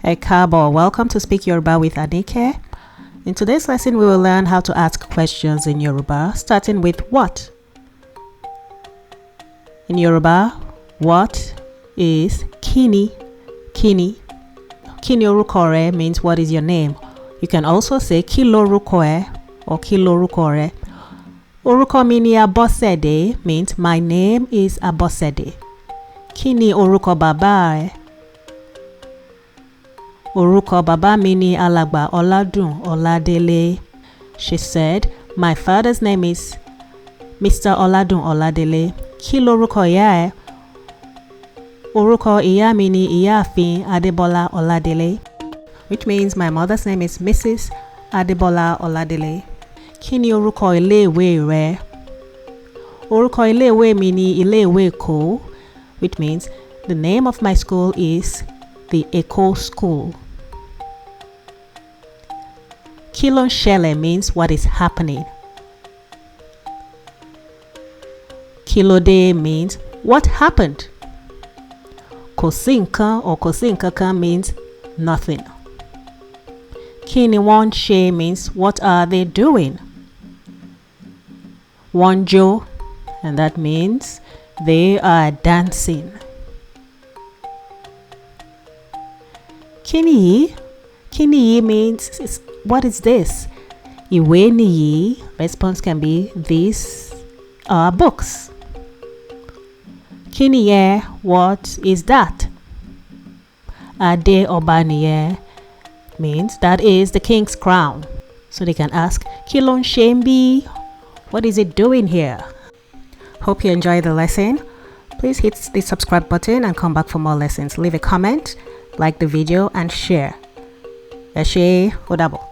Hey Kabo, welcome to Speak Yoruba with Anike. In today's lesson, we will learn how to ask questions in Yoruba, starting with what. In Yoruba, what is kini? Kini. Kini oruko re means what is your name. You can also say ki loruko e or ki loruko re. Oruko mi ni Abosede means my name is Abosede. Kini oruko baba e. Orúkọ bàbá mi ni Alàgbà Ọládùn Ọládélé. She said, my father's name is Mr. Ọládùn Ọládélé. Kí lorúkọ ìyá ẹ? Orúkọ ìyá mi ni Ìyáàfin Adébọ́lá Ọládélé, which means my mother's name is Mrs. Adébọ́lá Ọládélé. Kí ni orúkọ ilé-ìwé rẹ? Orúkọ ilé-ìwé mi ni Ilé-ìwé Èkó, which means the name of my school is the Èkó School. Kí ló ń ṣẹlẹ̀ means what is happening. Kí ló dé means what happened. Kò sí nǹkan or kò sí nǹkankan means nothing. Kí ni wọ́n ń ṣe means what are they doing. Wọ́n ń jó, and that means they are dancing. Kí nìyí? Kí nìyí means what is this? Ìwé nìyí. Response can be these are books. Kí nìyẹn? What is that? Adé ọba nìyẹn means that is the king's crown. So they can ask, kí ló ń ṣe níbí? What is it doing here? Hope you enjoyed the lesson. Please hit the subscribe button and come back for more lessons. Leave a comment, like the video, and share. Ẹ ṣé, ó dàbọ̀.